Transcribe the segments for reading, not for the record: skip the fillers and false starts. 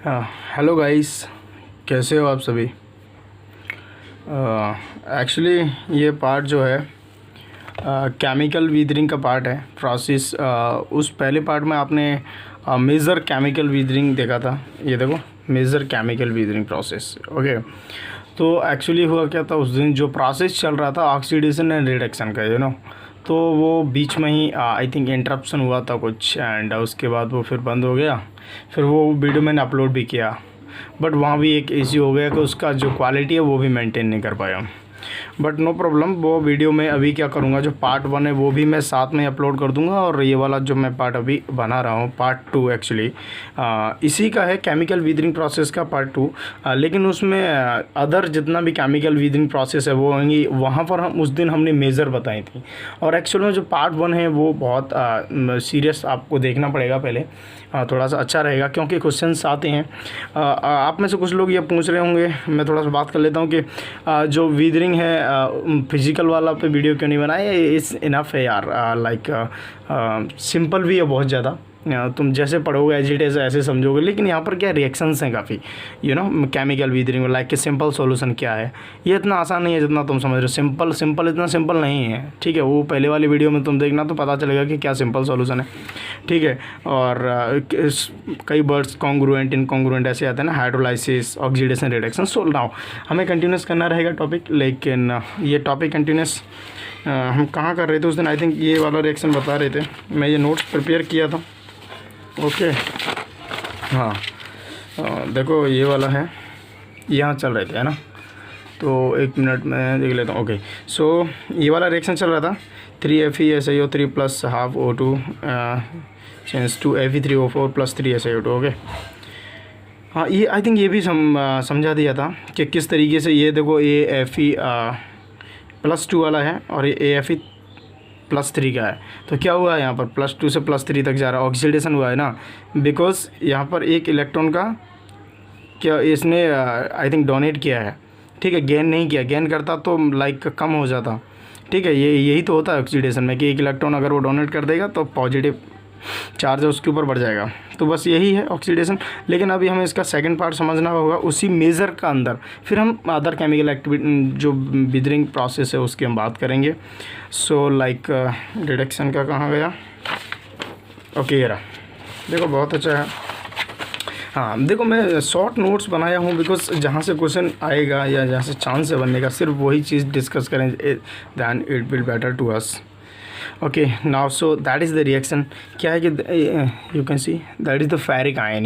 Hello guys, कैसे हो आप सभी। एक्चुअली ये पार्ट जो है केमिकल वीदरिंग का पार्ट है प्रोसेस। उस पहले पार्ट में आपने मेजर केमिकल वीदरिंग देखा था। ये देखो, major chemical weathering process. Okay, तो एक्चुअली हुआ क्या था, उस दिन जो प्रोसेस चल रहा था ऑक्सीडेशन एंड रिडक्शन का, तो वो बीच में ही आई थिंक इंटरप्शन हुआ था कुछ, एंड उसके बाद वो फिर बंद हो गया। फिर वो वीडियो मैंने अपलोड भी किया, बट वहाँ भी एक इश्यू हो गया कि उसका जो क्वालिटी है वो भी मेंटेन नहीं कर पाया। बट नो प्रॉब्लम, वो वीडियो में अभी क्या करूँगा, जो पार्ट 1 है वो भी मैं साथ में अपलोड कर दूँगा, और ये वाला जो मैं पार्ट अभी बना रहा हूँ पार्ट 2 एक्चुअली इसी का है, केमिकल वीदरिंग प्रोसेस का पार्ट 2। लेकिन उसमें अदर जितना भी केमिकल वीदरिंग प्रोसेस है वो होंगी, वहाँ पर हम उस दिन हमने मेज़र बताई थी। और एक्चुअल में जो पार्ट 1 है वो बहुत सीरियस आपको देखना पड़ेगा पहले, थोड़ा सा अच्छा रहेगा, क्योंकि क्वेश्चंस आते हैं। आप में से कुछ लोग ये पूछ रहे होंगे, मैं थोड़ा सा बात कर लेता हूँ कि जो वीदरिंग है फिज़िकल वाला पे वीडियो क्यों नहीं बनाया। इट्स इनफ है यार, लाइक सिंपल भी है बहुत ज़्यादा। तुम जैसे पढ़ोगे एज इट इज़ ऐसे समझोगे, लेकिन यहाँ पर क्या रिएक्शंस हैं काफ़ी, केमिकल वीदरिंग लाइक कि सिंपल सॉल्यूशन क्या है, ये इतना आसान नहीं है जितना तुम समझ रहे हो। सिंपल इतना सिंपल नहीं है, ठीक है। वो पहले वाली वीडियो में तुम देखना तो पता चलेगा कि क्या सिंपल सॉल्यूशन है, ठीक है। और कई वर्ड्स कॉन्ग्रुएंट इनकॉन्ग्रुएंट ऐसे आते हैं ना, hydrolysis, oxidation, reduction. So now हमें कंटिन्यूस करना रहेगा टॉपिक, लेकिन ये टॉपिक कंटिन्यूस हम कहाँ कर रहे थे उस दिन, आई थिंक ये वाला रिएक्शन बता रहे थे। मैं ये नोट्स प्रिपेयर किया था। ओके, हाँ, देखो ये वाला है, यहाँ चल रहे थे, है ना। तो एक मिनट में देख लेता हूँ। ओके, सो ये वाला रिएक्शन चल रहा था 3FeSiO3 plus half O2 change to Fe3O4 plus 3SiO2। Okay, हाँ, ये आई थिंक ये भी समझा दिया था कि किस तरीके से। ये देखो, ये Fe+2 वाला है और ये Fe+3 का है। तो क्या हुआ है यहाँ पर, +2 से +3 तक जा रहा है, ऑक्सीडेशन हुआ है ना, बिकॉज यहाँ पर एक इलेक्ट्रॉन का क्या इसने आई थिंक डोनेट किया है, ठीक है। गेन नहीं किया, गेन करता तो लाइक कम हो जाता, ठीक है। यही तो होता है ऑक्सीडेशन में कि एक इलेक्ट्रॉन अगर वो डोनेट कर देगा तो पॉजिटिव चार्ज है उसके ऊपर बढ़ जाएगा। तो बस यही है ऑक्सीडेशन। लेकिन अभी हमें इसका सेकंड पार्ट समझना होगा, उसी मेज़र का अंदर फिर हम अदर केमिकल एक्टिविटी जो वीदरिंग प्रोसेस है उसकी हम बात करेंगे। सो लाइक रिडक्शन का कहाँ गया। ओके, ये रहा, देखो बहुत अच्छा है। हाँ, देखो मैं शॉर्ट नोट्स बनाया हूँ, बिकॉज जहाँ से क्वेश्चन आएगा या जहाँ से चांस है बनने का, सिर्फ वही चीज़ डिस्कस करें, then it will better to us. Okay, now so that is the reaction. क्या है कि you can see that is the ferric ion,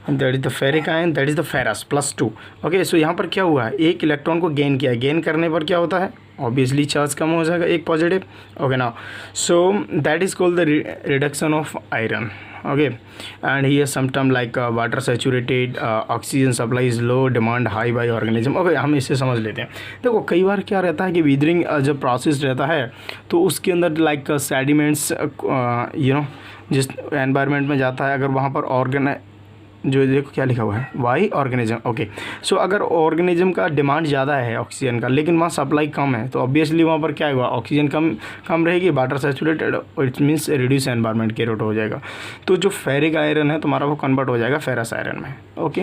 that is the ferric ion, that is the ferrous +2। Okay, so यहाँ पर क्या हुआ है, एक electron को गेन किया, गेन करने पर क्या होता है, ऑब्वियसली चार्ज कम हो जाएगा, एक positive. Okay, now so that is called the reduction of iron. Okay, and here some term like water saturated, oxygen supply is low, demand high by organism. Okay, हम इसे समझ लेते हैं। देखो कई बार क्या रहता है कि वीदरिंग जब प्रोसेस रहता है तो उसके अंदर लाइक सेडिमेंट्स जिस एनवायरनमेंट में जाता है, अगर वहाँ पर जो देखो क्या लिखा हुआ है, वाई ऑर्गेनिज्म। ओके, सो अगर ऑर्गेनिज्म का डिमांड ज़्यादा है ऑक्सीजन का, लेकिन वहाँ सप्लाई कम है, तो ऑब्वियसली वहाँ पर क्या होगा, ऑक्सीजन कम रहेगी, water saturated, it means reduce environment carrier हो जाएगा। तो जो फेरिक आयरन है तुम्हारा वो कन्वर्ट हो जाएगा फेरस आयरन में। ओके,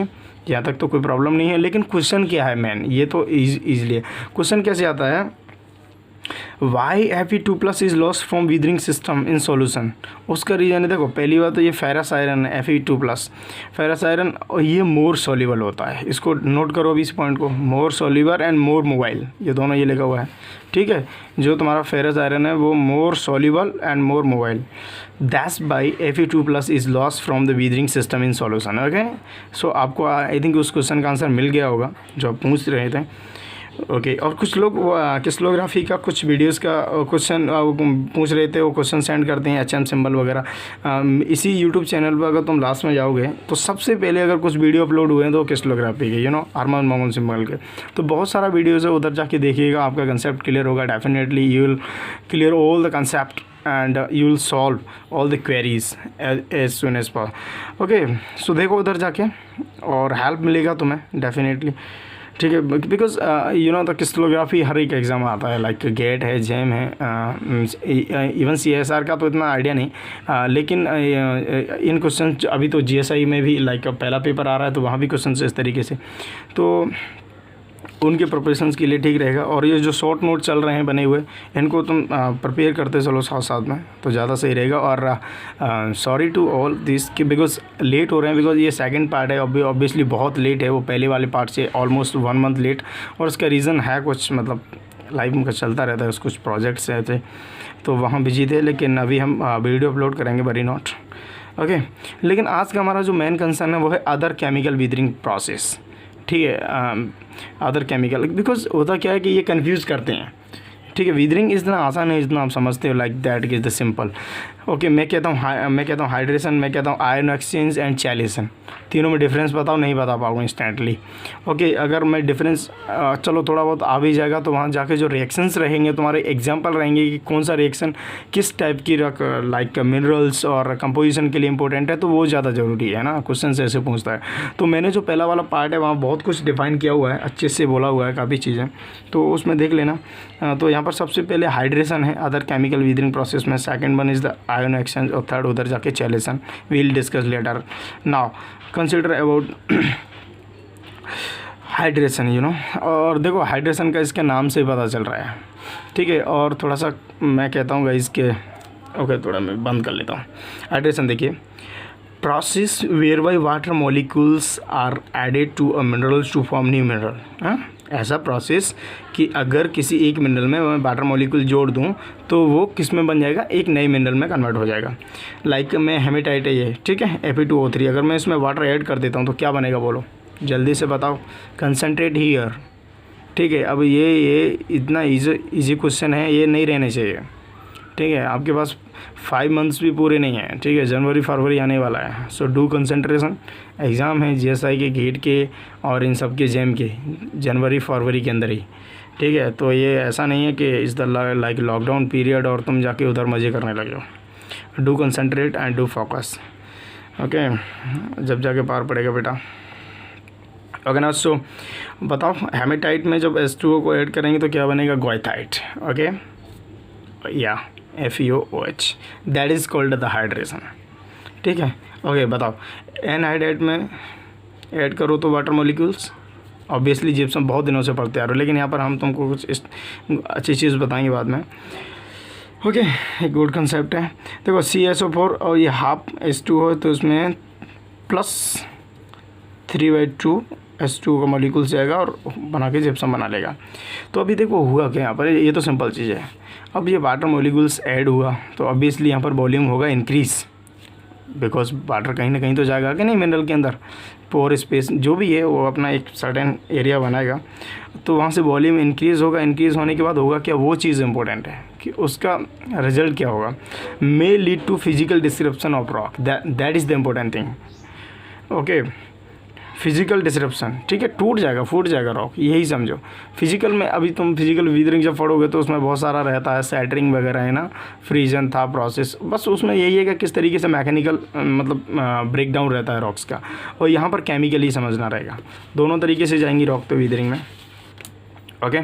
यहाँ तक तो कोई प्रॉब्लम नहीं है। लेकिन क्वेश्चन क्या है मैन, ये तो ईजिली क्वेश्चन कैसे आता है, why Fe2+ is lost from weathering system in solution. उसका रीज़न है, देखो पहली बात तो ये फेरस आयरन है, Fe2+, फेरस आयरन, और ये मोर सॉल्युबल होता है। इसको नोट करो अभी इस पॉइंट को, मोर सॉल्युबल एंड मोर मोबाइल, ये दोनों ये लिखा हुआ है, ठीक है। जो तुम्हारा फेरस आयरन है वो more soluble and more mobile, that's why Fe2+ is lost from the weathering system in solution. Okay, so आपको आई थिंक उस क्वेश्चन का आंसर मिल गया होगा जो आप पूछ रहे थे। ओके, और कुछ लोग क्रिस्टलोग्राफी का कुछ वीडियोस का क्वेश्चन पूछ रहे थे, वो क्वेश्चन सेंड करते हैं HM सिंबल वगैरह। इसी यूट्यूब चैनल पर अगर तुम लास्ट में जाओगे तो सबसे पहले अगर कुछ वीडियो अपलोड हुए हैं तो क्रिस्टलोग्राफी के, हार्मोन मोगन सिंबल के, तो बहुत सारा वीडियोज़ है, उधर जाके देखिएगा, आपका कंसेप्ट क्लियर होगा। Definitely you will clear all the concept and you will solve all the queries as soon as possible. Okay, so देखो उधर जाके, और हेल्प मिलेगा तुम्हें डेफिनेटली। ठीक है, because you know the crystallography हर एक एग्ज़ाम आता है, लाइक गेट है, जेम है, इवन CSR का तो इतना आइडिया नहीं, लेकिन इन क्वेश्चन अभी तो GSI में भी लाइक पहला पेपर आ रहा है तो वहाँ भी क्वेश्चन इस तरीके से, तो उनके प्रिपरेशंस के लिए ठीक रहेगा। और ये जो शॉर्ट नोट चल रहे हैं बने हुए, इनको तुम प्रिपेयर करते चलो साथ साथ में तो ज़्यादा सही रहेगा। और सॉरी टू ऑल दिस कि बिकॉज लेट हो रहे हैं, बिकॉज ये सेकंड पार्ट है, ऑब्वियसली बहुत लेट है, वो पहले वाले पार्ट से ऑलमोस्ट 1 मंथ लेट। और उसका रीज़न है कुछ, मतलब लाइफ में चलता रहता है, कुछ प्रोजेक्ट्स रहते तो वहाँ बिजी थे, लेकिन अभी हम वीडियो अपलोड करेंगे, बरी नॉट ओके। लेकिन आज का हमारा जो मेन कंसर्न है वो है अदर केमिकल वीदरिंग प्रोसेस, ठीक है, अदर केमिकल। बिकॉज होता क्या है कि ये कंफ्यूज करते हैं, ठीक है। वीदरिंग इतना आसान है, इतना आप समझते हो, like that is the simple. Okay, मैं कहता हूँ हाइड्रेशन, मैं कहता हूँ आयन एक्सचेंज एंड चैलेशन, तीनों में डिफरेंस बताओ, नहीं बता पाऊँगा इंस्टेंटली। ओके, अगर मैं डिफरेंस चलो थोड़ा बहुत आ भी जाएगा, तो वहाँ जाके जो रिएक्शंस रहेंगे तुम्हारे एग्जांपल रहेंगे कि कौन सा रिएक्शन किस टाइप की लाइक मिनरल्स और कंपोजिशन के लिए इंपॉर्टेंट है, तो वो ज़्यादा ज़रूरी है ना, क्वेश्चन से ऐसे पूछता है। तो मैंने जो पहला वाला पार्ट है वहाँ बहुत कुछ डिफाइन किया हुआ है, अच्छे से बोला हुआ है काफ़ी चीज़ें, तो उसमें देख लेना। तो यहाँ पर सबसे पहले हाइड्रेशन है अदर केमिकल वीदरिंग प्रोसेस में, second one is the ion exchange, और थर्ड उधर जाके chelation, we'll discuss later. Now consider about hydration, you know. और देखो हाइड्रेशन का इसके नाम से ही पता चल रहा है, ठीक है। और थोड़ा सा मैं कहता हूँ इसके, ओके थोड़ा मैं बंद कर लेता हूँ। हाइड्रेशन देखिए, process whereby water molecules are added to a minerals to form new mineral. हाँ, ऐसा प्रोसेस कि अगर किसी एक मिनरल में मैं वाटर मॉलिक्यूल जोड़ दूं तो वो किस में बन जाएगा, एक नए मिनरल में कन्वर्ट हो जाएगा। लाइक मैं हेमेटाइट है ये, ठीक है, Fe2O3, अगर मैं इसमें वाटर ऐड कर देता हूं तो क्या बनेगा, बोलो जल्दी से बताओ। कंसनट्रेट हीयर, ठीक है। अब ये इतना ईजी क्वेश्चन है, ये नहीं रहने चाहिए, ठीक है। आपके पास 5 मंथ्स भी पूरे नहीं हैं, ठीक है, जनवरी फरवरी आने वाला है। सो डू कंसंट्रेशन, एग्ज़ाम है GSI के, गेट के और इन सब के, जेम के, जनवरी फरवरी के अंदर ही, ठीक है। तो ये ऐसा नहीं है कि is the like lockdown period और तुम जाके उधर मज़े करने लगे हो। Do concentrate and do focus, okay, जब जाके पार पड़ेगा बेटा, ओके ना। सो बताओ, हेमेटाइट में जब H2O को ऐड करेंगे तो क्या बनेगा, गोएथाइट, ओके, या FeOH, that is called the hydration, ठीक है। ओके बताओ, एनहाइड्रेट में ऐड करो तो वाटर मॉलिक्यूल्स, ऑब्वियसली जिप्सम बहुत दिनों से पढ़ते आ रहे हो, लेकिन यहाँ पर हम तुमको कुछ अच्छी चीज़ बताएंगे बाद में, ओके। एक गुड कंसेप्ट है। देखो CSO4 और ये हाफ H2O है, तो इसमें +3/2 H2O का मॉलिक्यूल्स जाएगा और बना के जिप्सम बना लेगा। तो अभी देखो हुआ क्या यहाँ पर, ये तो सिंपल चीज़ है। अब ये वाटर मॉलिक्यूल्स ऐड हुआ तो ऑब्वियसली यहाँ पर वॉल्यूम होगा इंक्रीज़, बिकॉज वाटर कहीं ना कहीं तो जाएगा कि नहीं मिनरल के अंदर, पोर स्पेस जो भी है वो अपना एक सर्टेन एरिया बनाएगा, तो वहाँ से वॉल्यूम इंक्रीज़ होगा। इंक्रीज़ होने के बाद होगा क्या, वो चीज़ इंपॉर्टेंट है कि उसका रिजल्ट क्या होगा, may lead to physical description of rock, that is the important thing, okay. Physical description, ठीक है, टूट जाएगा, फूट जाएगा रॉक, यही समझो। फिजिकल में अभी तुम फिजिकल वीदरिंग जब पढ़ोगे तो उसमें बहुत सारा रहता है, सैटरिंग वगैरह है ना, फ्रीजन था प्रोसेस, बस उसमें यही है कि किस तरीके से मैकेनिकल मतलब ब्रेक डाउन रहता है रॉक्स का, और यहाँ पर केमिकली समझना रहेगा। दोनों तरीके से जाएंगी रॉक तो वीदरिंग में, ओके।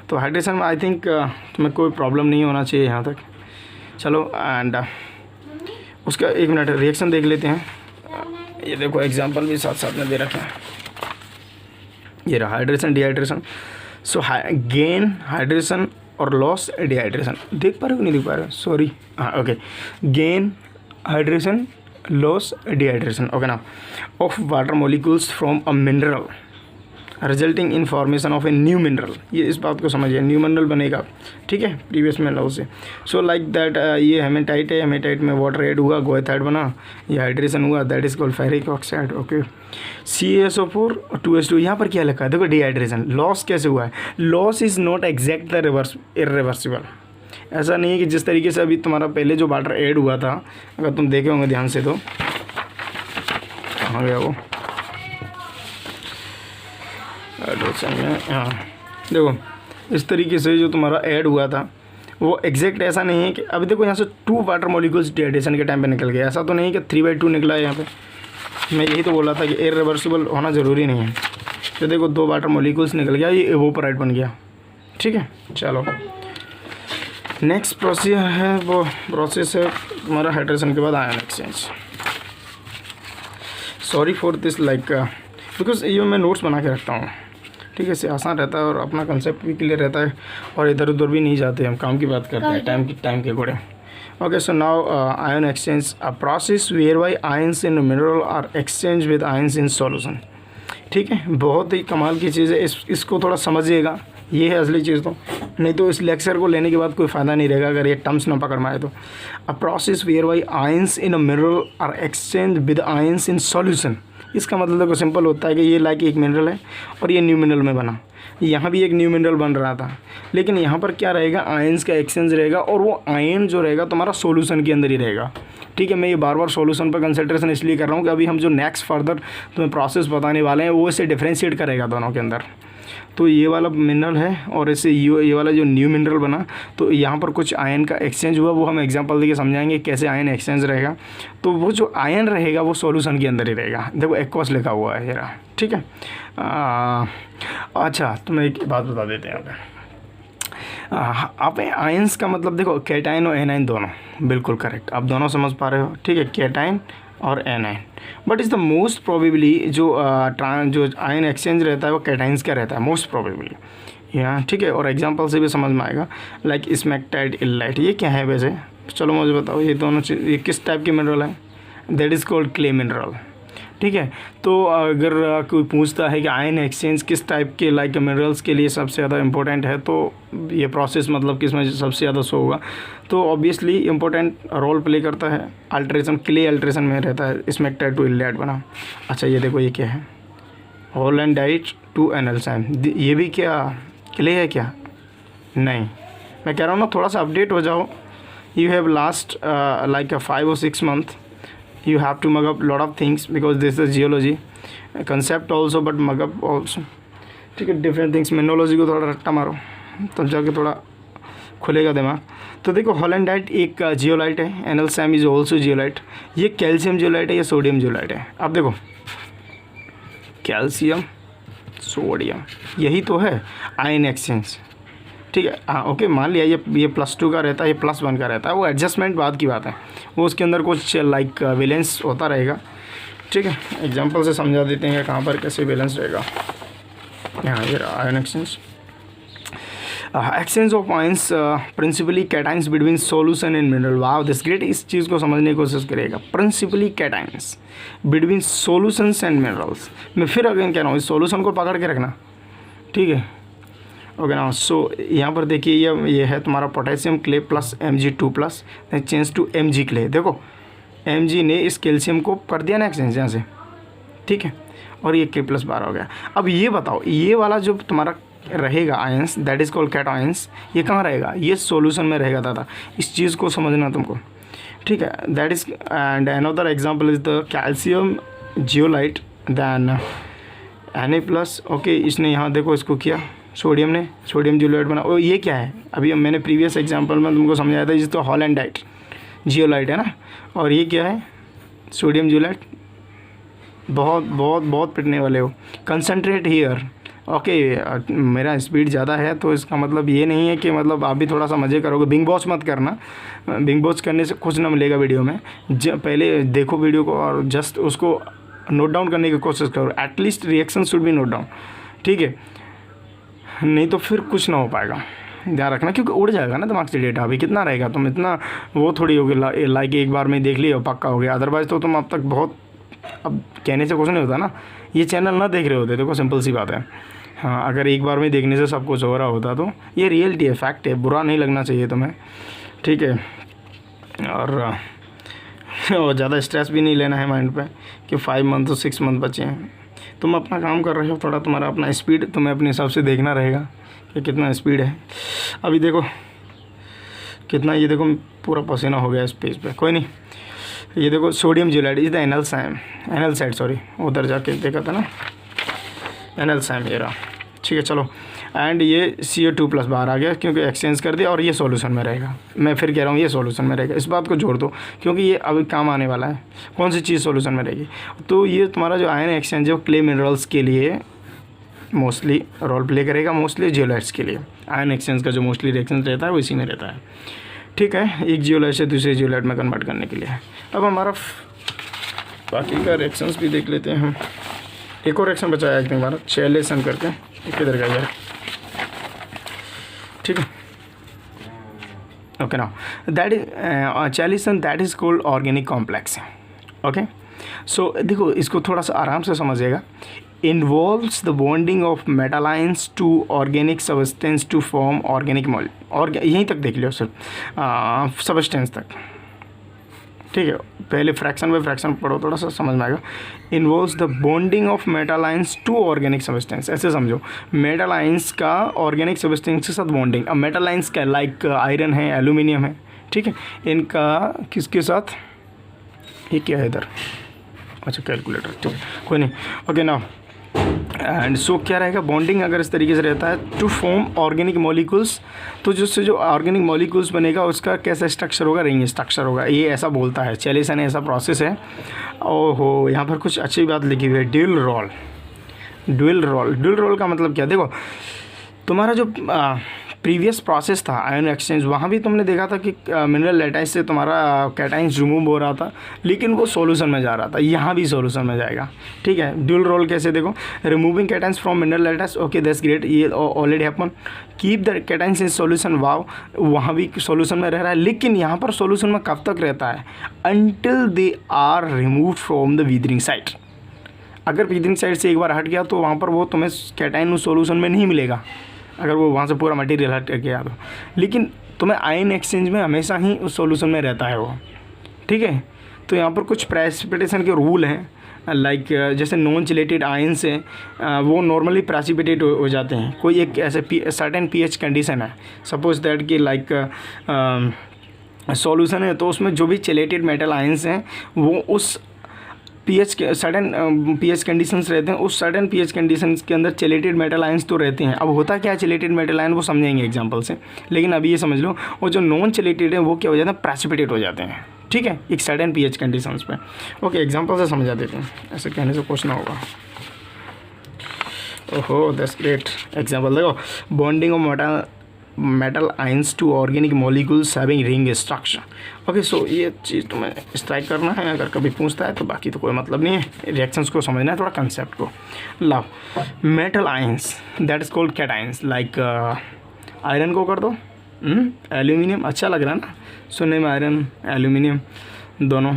तो हाइड्रेशन में आई थिंक तुम्हें कोई प्रॉब्लम नहीं होना चाहिए यहाँ तक। चलो एंड उसका 1 मिनट रिएक्शन देख लेते हैं। ये देखो एग्जांपल भी साथ साथ में दे रखे हैं, ये रहा हाइड्रेशन डिहाइड्रेशन। सो गेन हाइड्रेशन और लॉस डिहाइड्रेशन, देख पा रहे हो नहीं देख पा रहे हो, सॉरी, हाँ okay. Gain hydration, loss dehydration, okay ना, of water molecules from a mineral resulting in formation of a new mineral. ये इस बात को समझिए, न्यू मिनरल बनेगा, ठीक है, प्रीवियस मिनरल से। सो लाइक दैट ये हेमेटाइट है, हेमेटाइट में वाटर ऐड हुआ, गोएथाइट बना, ये हाइड्रेशन हुआ, that is called ferric oxide, okay. CaSO4 2H2, यहाँ पर क्या लिखा है देखो, डिहाइड्रेशन। लॉस कैसे हुआ है, loss is not exact the irreversible. ऐसा नहीं है कि जिस तरीके से अभी तुम्हारा पहले जो वाटर ऐड हुआ था, अगर तुम देखे होंगे ध्यान से, तो कहाँ गया वो हाइड्रेशन में, हाँ देखो इस तरीके से जो तुम्हारा ऐड हुआ था वो एग्जैक्ट ऐसा नहीं है कि अभी देखो यहाँ से 2 वाटर मॉलिक्यूल्स डिहाइड्रेशन के टाइम पे निकल गए, ऐसा तो नहीं कि 3/2 निकला है यहाँ पे। मैं यही तो बोल रहा था कि इरिवर्सिबल होना ज़रूरी नहीं है, तो देखो 2 वाटर मॉलिक्यूल्स निकल गया, ये एवोपोराइट बन गया। ठीक है, चलो नेक्स्ट प्रोसेस है, वो प्रोसेस है हमारा हाइड्रेशन के बाद ion exchange. Sorry for this like because ये मैं नोट्स बना के रखता हूँ, ठीक है, इससे आसान रहता है और अपना कंसेप्ट भी क्लियर रहता है और इधर उधर भी नहीं जाते, हम काम की बात करते हैं टाइम के अकॉर्डिंग। Okay, so now ion exchange, a process whereby ions in mineral are exchange with ions in solution. ठीक है, बहुत ही कमाल की चीज़ है, इसको थोड़ा समझिएगा, ये है असली चीज़। तो नहीं तो इस लेक्चर को लेने के बाद कोई फ़ायदा नहीं रहेगा अगर ये टर्म्स ना पकड़ में आए तो। A process whereby ions in a mineral are exchange with ions in solution. इसका मतलब देखो सिंपल होता है कि ये लाइक एक मिनरल है और ये न्यू मिनरल में बना, यहाँ भी एक न्यू मिनरल बन रहा था, लेकिन यहाँ पर क्या रहेगा, आयन्स का एक्सचेंज रहेगा और वो आयन जो रहेगा तुम्हारा सॉल्यूशन के अंदर ही रहेगा। ठीक है, मैं ये बार बार सॉल्यूशन पर कंसंट्रेशन इसलिए कर रहा हूँ कि अभी हम जो नेक्स्ट फर्दर तुम्हें प्रोसेस बताने वाले हैं वो इसे डिफ्रेंशिएट करेगा दोनों के अंदर। तो ये वाला मिनरल है और इससे ये वाला जो न्यू मिनरल बना, तो यहाँ पर कुछ आयन का एक्सचेंज हुआ, वो हम एग्जांपल देके समझाएंगे कैसे आयन एक्सचेंज रहेगा। तो वो जो आयन रहेगा वो सॉल्यूशन के अंदर ही रहेगा, देखो एक्वस लिखा हुआ है जरा। ठीक है, अच्छा तो मैं एक बात बता देते हैं यहाँ पे, आप आयन्स का मतलब देखो कैटाइन और एनाइन दोनों, बिल्कुल करेक्ट, आप दोनों समझ पा रहे हो। ठीक है, कैटाइन और A9, but is the most probably जो आयन एक्सचेंज रहता है वो कैटाइंस का रहता है मोस्ट प्रोबेबली यहाँ। ठीक है, और एग्जांपल से भी समझ में आएगा, लाइक स्मेक्टाइट इलाइट, ये क्या है वैसे, चलो मुझे बताओ ये दोनों चीज़, ये किस टाइप की मिनरल है, that is called clay mineral. ठीक है, तो अगर कोई पूछता है कि आयन एक्सचेंज किस टाइप के लाइक मिनरल्स के लिए सबसे ज़्यादा इम्पोर्टेंट है, तो ये प्रोसेस मतलब किस में सबसे ज़्यादा शो होगा, तो ऑब्वियसली इम्पोर्टेंट रोल प्ले करता है अल्ट्रेशन, क्ले अल्ट्रेशन में रहता है, स्मेक्टाइट टू इलाइट बना। अच्छा ये देखो ये क्या है, हॉलैंडाइट टू एनालसाइम, ये भी क्या क्ले है क्या, नहीं, मैं कह रहा हूँ ना थोड़ा सा अपडेट हो जाओ। You have last like 5 or 6 months you have to mug up lot of things because this is geology concept also but mug up also। ठीक है, डिफरेंट थिंग्स, मिनरोलॉजी को थोड़ा रट्टा मारो तब जाके थोड़ा खुलेगा दिमाग। तो देखो हॉलैंडाइट एक जियोलाइट है, एनालसाइम इज ऑल्सो जियोलाइट, ये कैल्शियम जियोलाइट है, ये सोडियम जियोलाइट है। अब देखो कैल्शियम सोडियम यही तो है आयन एक्सचेंज। ठीक है, हाँ ओके, मान लिया ये +2 का रहता है, ये +1 का रहता है, वो एडजस्टमेंट बाद की बात है, वो उसके अंदर कुछ लाइक वैलेंस होता रहेगा। ठीक है, एग्जांपल से समझा देते हैं कहाँ पर कैसे वैलेंस रहेगा। यहाँ ये ion exchange, exchange of ions principally cations between solution and mineral. Wow this great, इस चीज़ को समझने की कोशिश करेगा, principally cations between solutions and minerals. मैं फिर अगेन कह रहा हूँ, इस सॉल्यूशन को पकड़ के रखना। ठीक है, ओके ना, सो यहाँ पर देखिए ये है तुम्हारा potassium clay plus Mg2+ change to Mg clay. देखो Mg ने इस कैल्शियम को कर दिया ना एक्सचेंज यहाँ से, ठीक है, और ये K+12 हो गया। अब ये बताओ, ये वाला जो तुम्हारा रहेगा ions, that is called cations, ये कहाँ रहेगा, ये सॉल्यूशन में रहेगा दादा, इस चीज़ को समझना तुमको। ठीक है, that is and another example is the calcium zeolite than Na+। Okay, इसने यहाँ देखो इसको किया, सोडियम ने सोडियम जियोलाइट बना। और ये क्या है, अभी मैंने प्रीवियस एग्जांपल में तुमको समझाया था, जिस तो हॉलैंडाइट जियोलाइट है ना, और ये क्या है सोडियम जियोलाइट। बहुत बहुत बहुत पिटने वाले हो, कंसंट्रेट हियर। ओके, मेरा स्पीड ज़्यादा है तो इसका मतलब ये नहीं है कि मतलब आप भी थोड़ा सा मज़े करोगे। बिंग बॉस मत करना, बिंग बॉस करने से कुछ ना मिलेगा वीडियो में। पहले देखो वीडियो को और जस्ट उसको नोट डाउन करने की कोशिश करो, at least reaction should be note down. ठीक है, नहीं तो फिर कुछ ना हो पाएगा, ध्यान रखना, क्योंकि उड़ जाएगा ना दिमाग से डेटा। अभी कितना रहेगा, तुम इतना वो थोड़ी होगी लाइक एक बार में देख लिया पक्का हो गया, अदरवाइज़ तो तुम अब तक बहुत, अब कहने से कुछ नहीं होता ना, ये चैनल ना देख रहे होते, देखो सिंपल सी बात है। हाँ, अगर एक बार में देखने से सब कुछ हो रहा होता तो ये रियलिटी है, फैक्ट है, बुरा नहीं लगना चाहिए तुम्हें। ठीक है, और ज़्यादा स्ट्रेस भी नहीं लेना है माइंड पे कि 5 month और 6 month बचे हैं। तुम अपना काम कर रहे हो, थोड़ा तुम्हारा अपना स्पीड तुम्हें अपने हिसाब से देखना रहेगा कि कितना स्पीड है। अभी देखो कितना, ये देखो पूरा पसीना हो गया इस पेज पे, कोई नहीं। ये देखो sodium zeolite is the analcite, sorry उधर जाके देखा था ना, एनालसाइम ये रहा। ठीक है, चलो, एंड ये CO2+ बाहर आ गया क्योंकि एक्सचेंज कर दिया, और ये सॉल्यूशन में रहेगा। मैं फिर कह रहा हूँ ये सॉल्यूशन में रहेगा, इस बात को जोड़ दो क्योंकि ये अभी काम आने वाला है। कौन सी चीज़ सॉल्यूशन में रहेगी, तो ये तुम्हारा जो आयन एक्सचेंज है वो क्ले मिनरल्स के लिए मोस्टली रोल प्ले करेगा मोस्टली जियोलाइट्स के लिए। आयन एक्सचेंज का जो मोस्टली रिएक्शन रहता है वो इसी में रहता है, ठीक है, एक जियोलाइट से दूसरे जियोलाइट में कन्वर्ट करने के लिए। अब हमारा बाकी का रिएक्शंस भी देख लेते हैं हम। एक और रिएक्शन बचा है एक हमारा चेलेसन करके, किधर गया यार, ठीक है, okay now that is chelation, that is called organic complex. Okay so देखो इसको थोड़ा सा आराम से समझिएगा। Involves the bonding of metal ions to organic substance to form organic mole, और यहीं तक देख लियो सिर्फ सबस्टेंस तक, ठीक है। पहले फ्रैक्शन बाय फ्रैक्शन पढ़ो, थोड़ा सा समझ में आएगा। Involves the bonding of metal ions to organic substance, ऐसे समझो मेटालाइंस का ऑर्गेनिक सबस्टेंस के साथ बॉन्डिंग। अब मेटालाइंस का लाइक आयरन है, एल्यूमिनियम है, ठीक है, इनका किसके साथ, ये क्या है इधर, अच्छा कैलकुलेटर, ठीक है, कोई नहीं, ओके नाउ एंड सो क्या रहेगा, बॉन्डिंग अगर इस तरीके से रहता है टू फॉर्म ऑर्गेनिक मॉलिक्यूल्स, तो जिससे जो ऑर्गेनिक मॉलिक्यूल्स बनेगा उसका कैसा स्ट्रक्चर होगा, रिंग स्ट्रक्चर होगा, ये ऐसा बोलता है चेलेसन, ऐसा प्रोसेस है। ओहो यहाँ पर कुछ अच्छी बात लिखी हुई है, ड्यूल रोल। ड्यूल रोल का मतलब क्या, देखो तुम्हारा जो प्रीवियस प्रोसेस था आयन एक्सचेंज, वहाँ भी तुमने देखा था कि मिनरल लेटाइस से तुम्हारा कैटाइंस रिमूव हो रहा था, लेकिन वो सॉल्यूशन में जा रहा था, यहाँ भी सॉल्यूशन में जाएगा, ठीक है। ड्यूल रोल कैसे, देखो removing cations from mineral lattice, okay that's great, ये already happen. Keep the cations in solution, wow, वहाँ भी सॉल्यूशन में रह रहा है, लेकिन यहाँ पर सॉल्यूशन में कब तक रहता है, until they are remove from the weathering site. अगर वीदरिंग साइट से एक बार हट गया तो वहाँ पर वो तुम्हें कैटाइन उस सॉल्यूशन में नहीं मिलेगा, अगर वो वहाँ से पूरा मटेरियल हट गया तो, लेकिन तुम्हें आयन एक्सचेंज में हमेशा ही उस सॉल्यूशन में रहता है वो, ठीक है। तो यहाँ पर कुछ प्रेसिपिटेशन के रूल हैं, लाइक जैसे नॉन चिलेटेड आयन्स हैं वो नॉर्मली प्रेसिपिटेट हो जाते हैं, कोई एक ऐसे सर्टेन पीएच कंडीशन है, सपोज दैट कि लाइक सॉल्यूशन है तो उसमें जो भी चिलेटेड मेटल आयन्स हैं वो उस पीएच के सर्टेन पीएच कंडीशंस रहते हैं, उस सर्टेन पीएच कंडीशंस के अंदर चिलेटेड मेटल आयंस तो रहते हैं। अब होता क्या है चिलेटेड मेटल आयन, वो समझेंगे एग्जांपल से, लेकिन अभी ये समझ लो और जो नॉन चिलेटेड है वो क्या हो जाते हैं, प्रेसिपिटेट हो जाते हैं, ठीक है, एक सर्टेन पीएच कंडीशंस पे। ओके एग्जांपल से समझा देते हैं, ऐसे कहने से कुछ ना होगा। ओहो दैट्स ग्रेट एग्जांपल, देखो bonding of metal ions to organic molecules having ring structure. Okay so ये चीज़ तुम्हें स्ट्राइक करना है, अगर कभी पूछता है तो, बाकी तो कोई मतलब नहीं है, रिएक्शंस को समझना है, थोड़ा कंसेप्ट को। लाओ metal ions that is called cations, like iron को कर दो एल्यूमिनियम, अच्छा लग रहा है ना सुनने में, आयरन एल्यूमिनियम दोनों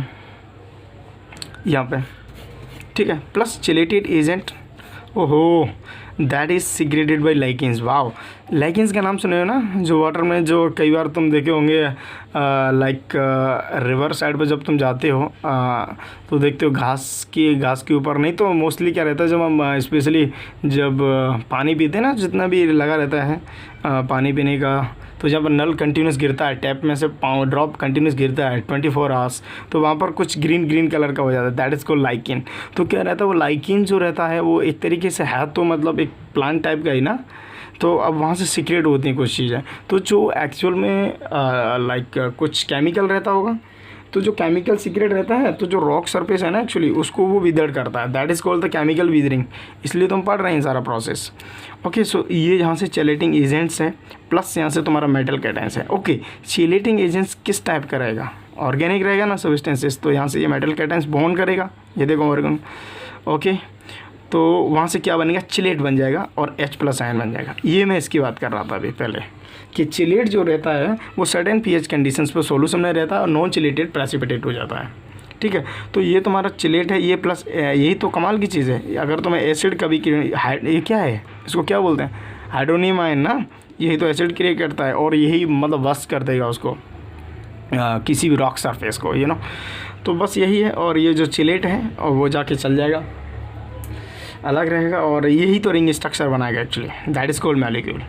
यहाँ पे, ठीक है, प्लस चिलेटेड एजेंट, ओहो that is secreted by lichens. Wow, lichens का नाम सुने हो ना, जो वाटर में जो कई बार तुम देखे होंगे, लाइक रिवर साइड पे जब तुम जाते हो तो देखते हो घास के ऊपर, नहीं तो मोस्टली क्या रहता है जब हम स्पेशली जब पानी पीते हैं ना, जितना भी लगा रहता है पानी पीने का, तो जब नल कंटिन्यूस गिरता है, टैप में से ड्रॉप कंटिन्यूस गिरता है 24 आवर्स, तो वहाँ पर कुछ ग्रीन कलर का हो जाता है, दैट इज़ कॉल्ड लाइकिन। तो क्या रहता है वो लाइकिन जो रहता है वो एक तरीके से है तो मतलब एक प्लांट टाइप का ही ना, तो अब वहाँ से सीक्रेट होती हैं कुछ चीज़ें, तो जो एक्चुअल में लाइक कुछ केमिकल रहता होगा, तो जो केमिकल सीक्रेट रहता है तो जो रॉक सरफेस है ना एक्चुअली उसको वो विदर करता है, that is called the chemical withering, इसलिए तो हम पढ़ रहे हैं सारा प्रोसेस। ओके सो ये यहाँ से चिलेटिंग एजेंट्स है, प्लस यहाँ से तुम्हारा मेटल कैटायंस है। ओके चिलेटिंग एजेंट्स किस टाइप का रहेगा, ऑर्गेनिक रहेगा ना सब्सटेंसेस, तो यहाँ से ये मेटल कैटायंस बॉन्ड करेगा, ये देखो ऑर्गन, ओके तो वहाँ से क्या बनेगा, चिलेट बन जाएगा और H+ आयन बन जाएगा। ये मैं इसकी बात कर रहा था अभी पहले कि चिलेट जो रहता है वो सर्टेन पीएच कंडीशंस पर सॉल्यूशन में रहता है और नॉन चिलेटेड प्रेसिपिटेट हो जाता है, ठीक है। तो ये तुम्हारा चिलेट है, ये प्लस यही तो कमाल की चीज़ है। अगर तुम्हें एसिड कभी ये क्या है, इसको क्या बोलते हैं, हाइड्रोनियम आयन ना, यही तो एसिड क्रिएट करता है और यही मतलब वस्ट कर देगा उसको किसी भी रॉक सरफेस को, यू नो, तो बस यही है। और ये जो चिलेट है और वो जाके चल जाएगा, अलग रहेगा और यही तो रिंग स्ट्रक्चर बनाएगा actually, that is called molecule.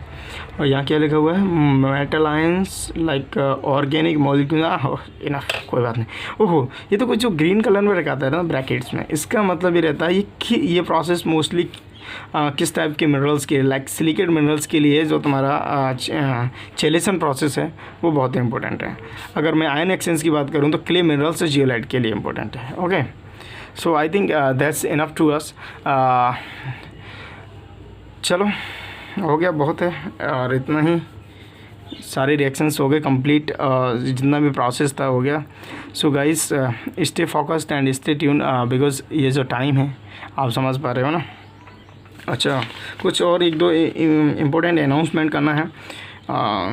और यहाँ क्या लिखा हुआ है, metal ions like organic molecule, enough कोई बात नहीं। ओहो ये तो कुछ जो ग्रीन कलर में रखा था ना ब्रैकेट्स में, इसका मतलब ये रहता है ये प्रोसेस मोस्टली किस टाइप के मिनरल्स के, लाइक सिलिकेट मिनरल्स के लिए जो तुम्हारा चेलेसन प्रोसेस है वो बहुत इंपॉर्टेंट है। अगर मैं आयन एक्सचेंज की बात करूँ तो क्ले मिनरल्स और जियोलाइट के लिए इंपॉर्टेंट है। Okay so I think that's enough to us. चलो हो गया, बहुत है, और इतना ही सारे रिएक्शंस हो गए कंप्लीट, जितना भी प्रोसेस था हो गया। So guys stay focused and stay tune, because ये जो टाइम है आप समझ पा रहे हो ना। अच्छा, कुछ और एक दो इम्पोर्टेंट अनाउंसमेंट करना है,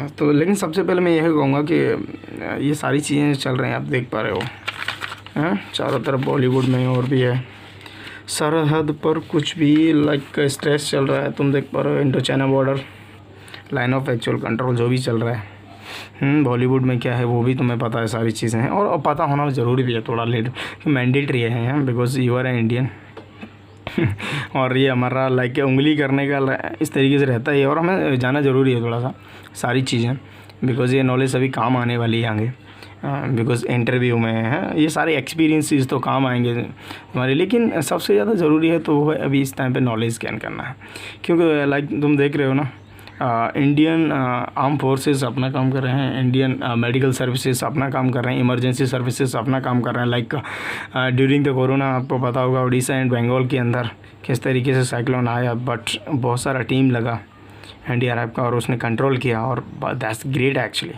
तो लेकिन सबसे पहले मैं यही कहूँगा कि ये सारी चीज़ें चल रही हैं, आप देख पा रहे हो हैं चारों तरफ बॉलीवुड में, और भी है सरहद पर कुछ भी लाइक स्ट्रेस चल रहा है, तुम देख पा रहे हो, Indo China border, line of actual control जो भी चल रहा है बॉलीवुड में क्या है वो भी तुम्हें पता है, सारी चीज़ें हैं, और पता होना ज़रूरी भी है थोड़ा लेट, मैंडेटरी है because you are an Indian और ये हमारा लाइक उंगली करने का इस तरीके से रहता है, और हमें जाना ज़रूरी है थोड़ा सा सारी चीज़ें, बिकॉज़ ये नॉलेज अभी काम आने वाली है आगे, बिकॉज़ इंटरव्यू में है ये सारे एक्सपीरियंसेस तो काम आएंगे हमारे, लेकिन सबसे ज़्यादा ज़रूरी है तो वो है अभी इस टाइम पे नॉलेज गेन करना है, क्योंकि लाइक तुम देख रहे हो ना, इंडियन आर्म फोर्सेस अपना काम कर रहे हैं, इंडियन मेडिकल सर्विसेज अपना काम कर रहे हैं, इमरजेंसी सर्विसेज अपना काम कर रहे हैं, लाइक ड्यूरिंग द कोरोना आपको पता होगा उड़ीसा एंड बंगाल के अंदर किस तरीके से साइक्लोन आया, बट बहुत सारा टीम लगा NDRF का और उसने कंट्रोल किया, और that's great actually.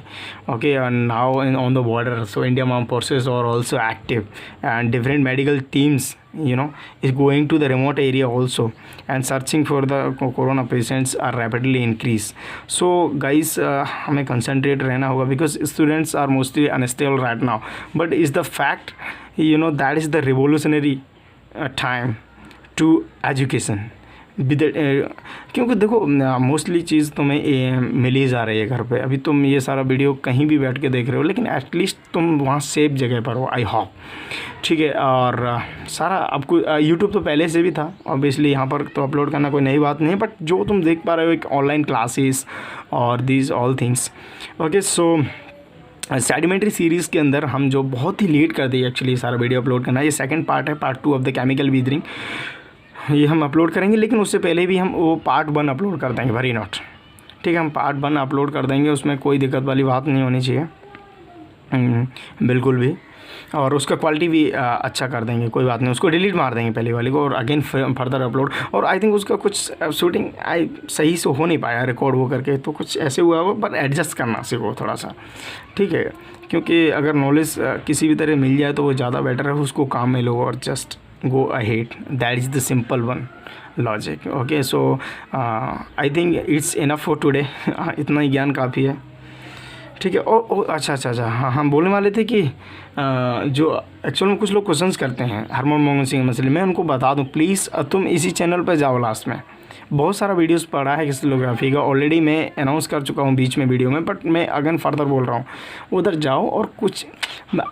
Okay, now in on the border, so Indian arm forces are also active and different medical teams is going to the remote area also and searching for the corona patients are rapidly increase. So guys, हमें concentrate रहना होगा because students are mostly unstable right now, but is the fact that is the revolutionary time to education. क्योंकि देखो mostly चीज़ तुम्हें मिल ही जा रही है घर पे, अभी तुम ये सारा वीडियो कहीं भी बैठ के देख रहे हो, लेकिन एटलीस्ट तुम वहाँ सेफ जगह पर हो, आई होप, ठीक है। और सारा आपको यूट्यूब तो पहले से भी था ऑब्वियसली, यहाँ पर तो अपलोड करना कोई नई बात नहीं है, बट जो तुम देख पा रहे हो एक ऑनलाइन क्लासेस और these all things. Okay, so sedimentary series के अंदर हम जो बहुत ही लेट कर दी एक्चुअली सारा वीडियो अपलोड करना, ये सेकंड पार्ट है, part 2 of the chemical weathering, ये हम अपलोड करेंगे, लेकिन उससे पहले भी हम वो पार्ट 1 अपलोड कर देंगे, वेरी नॉट, ठीक है, हम पार्ट 1 अपलोड कर देंगे, उसमें कोई दिक्कत वाली बात नहीं होनी चाहिए बिल्कुल भी, और उसका क्वालिटी भी अच्छा कर देंगे, कोई बात नहीं, उसको डिलीट मार देंगे पहले वाले को और अगेन फर्दर अपलोड। और आई थिंक उसका कुछ शूटिंग सही से हो नहीं पाया रिकॉर्ड वो करके, तो कुछ ऐसे हुआ हो, पर एडजस्ट करना सीखो थोड़ा सा, ठीक है, क्योंकि अगर नॉलेज किसी भी तरह मिल जाए तो वो ज़्यादा बेटर है, उसको काम में लो और just go ahead, that is the simple one logic. Okay, so I think it's enough for today. इतना ही ज्ञान काफ़ी है, ठीक है। और अच्छा, हाँ हम बोलने वाले थे कि जो एक्चुअल में कुछ लोग क्वेश्चंस करते हैं हरमोन मोहन सिंह मसले, मैं उनको बता दूं प्लीज़, तुम इसी चैनल पर जाओ, लास्ट में बहुत सारा वीडियोस पड़ा है क्रिस्टलोग्राफी का, ऑलरेडी मैं अनाउंस कर चुका हूँ बीच में वीडियो में, बट मैं अगेन फर्दर बोल रहा हूँ, उधर जाओ और कुछ,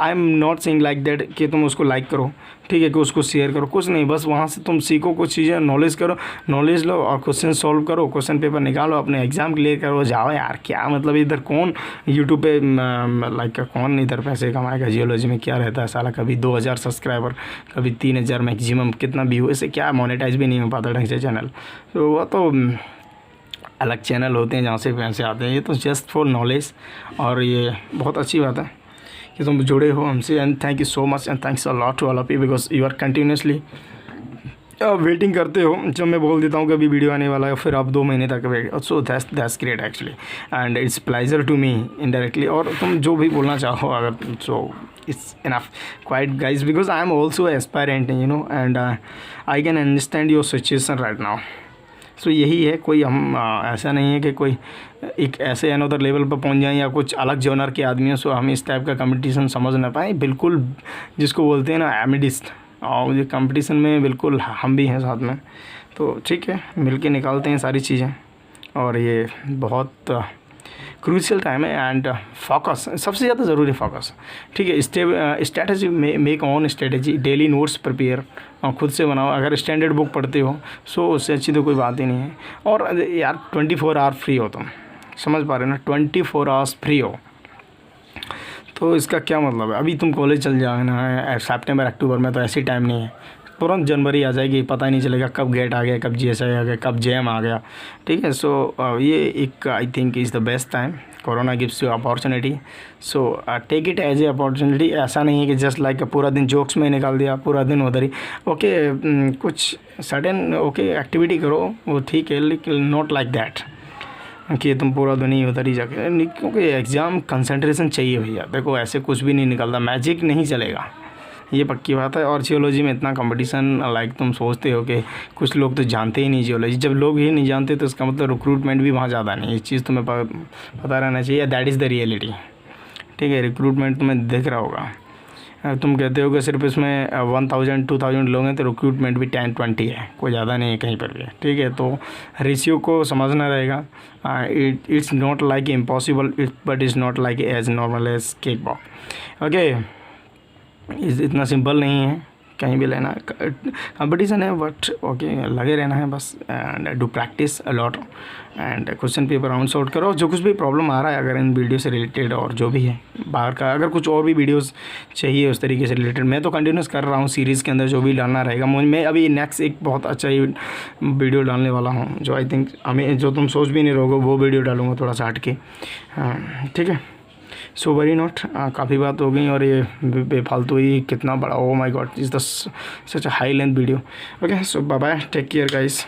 I am not saying like that कि तुम उसको लाइक करो, ठीक है, कि उसको शेयर करो, कुछ नहीं, बस वहाँ से तुम सीखो कुछ चीज़ें, नॉलेज करो, नॉलेज लो और क्वेश्चन सॉल्व करो, क्वेश्चन पेपर निकालो, अपने एग्ज़ाम क्लियर करो, जाओ यार, क्या मतलब इधर कौन यूट्यूब पे लाइक कौन इधर पैसे कमाएगा, जियोलॉजी में क्या रहता है साला, कभी 2000 सब्सक्राइबर, कभी 3000 मैक्सिमम, कितना व्यू, इससे क्या मोनेटाइज भी नहीं हो पाता ढंग से चैनल, तो वो तो अलग चैनल होते हैं जहाँ से पैसे आते हैं, ये तो जस्ट फॉर नॉलेज, और ये बहुत अच्छी बात है कि तुम जुड़े हो हमसे, and thank you so much and thanks a lot to all of you, because you are continuously waiting करते हो, जब मैं बोल देता हूँ कि अभी वीडियो आने वाला है, फिर आप 2 महीने तक wait, so that's great actually, and it's pleasure to me indirectly, और तुम जो भी बोलना चाहो अगर, so it's enough quite guys, because I am also aspirant and I can understand your situation right now. So यही है, कोई हम ऐसा नहीं है कि कोई एक ऐसे अनदर लेवल पर पहुंच जाएं या कुछ अलग जॉनर के आदमी हैं, सो हम इस टाइप का कंपटीशन समझ ना पाएँ, बिल्कुल जिसको बोलते हैं ना एमिडिस्ट, और ये कंपटीशन में बिल्कुल हम भी हैं साथ में, तो ठीक है, मिलके निकालते हैं सारी चीज़ें, और ये बहुत क्रूशियल टाइम है, एंड फोकस सबसे ज़्यादा ज़रूरी, फोकस, ठीक है, strategy make on strategy, daily notes prepare और खुद से बनाओ, अगर स्टैंडर्ड बुक पढ़ते हो सो उससे अच्छी तो कोई बात ही नहीं है, और यार 24 आवर फ्री हो तुम, समझ पा रहे हो ना, 24 आवर्स फ्री हो, तो इसका क्या मतलब है, अभी तुम कॉलेज चल जाओगे ना सितंबर अक्टूबर में, तो ऐसी टाइम नहीं है, तुरंत जनवरी आ जाएगी, पता ही नहीं चलेगा कब गेट आ गया, कब GSI आ गया, कब JM आ गया, ठीक है। सो ये एक I think is the best time corona gives you opportunity, so take it as a opportunity. ऐसा नहीं है कि जस्ट लाइक पूरा दिन जोक्स में निकाल दिया, पूरा दिन उधर ही। ओके कुछ सडन एक्टिविटी करो, वो ठीक है, लेकिन नॉट लाइक दैट कि तुम पूरा दिन ही उधर ही जाके, क्योंकि एग्ज़ाम कंसंट्रेशन चाहिए भैया। देखो ऐसे कुछ भी नहीं निकलता, मैजिक नहीं चलेगा, ये पक्की बात है। और जियोलॉजी में इतना कंपटीशन, लाइक तुम सोचते हो कि कुछ लोग तो जानते ही नहीं जियोलॉजी। जब लोग ही नहीं जानते तो इसका मतलब रिक्रूटमेंट भी वहाँ ज़्यादा नहीं। ये चीज़ तुम्हें पता रहना चाहिए, दैट इज़ द रियलिटी। ठीक है, रिक्रूटमेंट तुम्हें दिख रहा होगा। तुम कहते हो कि सिर्फ इसमें 1000 2000 लोग हैं, तो रिक्रूटमेंट भी 10-20 है, कोई ज़्यादा नहीं है कहीं पर भी। ठीक है, तो रेशियो को समझना रहेगा। It's not like impossible, but is not like as normal as केक बॉक। ओके, इतना सिंपल नहीं है कहीं भी लेना, कंपटीशन है, बट ओके लगे रहना है बस। And do practice a lot and question paper round out करो। जो कुछ भी प्रॉब्लम आ रहा है अगर इन वीडियो से रिलेटेड और जो भी है बाहर का, अगर कुछ और भी वीडियोस चाहिए उस तरीके से रिलेटेड, मैं तो कंटिन्यूस कर रहा हूँ सीरीज़ के अंदर जो भी डालना रहेगा। मैं अभी नेक्स्ट एक बहुत अच्छा ही वीडियो डालने वाला हूँ, जो आई थिंक हमें, जो तुम सोच भी नहीं रहोगे वो वीडियो डालूँगा थोड़ा सा हट के। ठीक है, सो वेरी नॉट, काफ़ी बात हो गई और ये बेफालतू ही कितना बड़ा, oh my God, is the such a high length video. Okay, so bye bye, take care guys.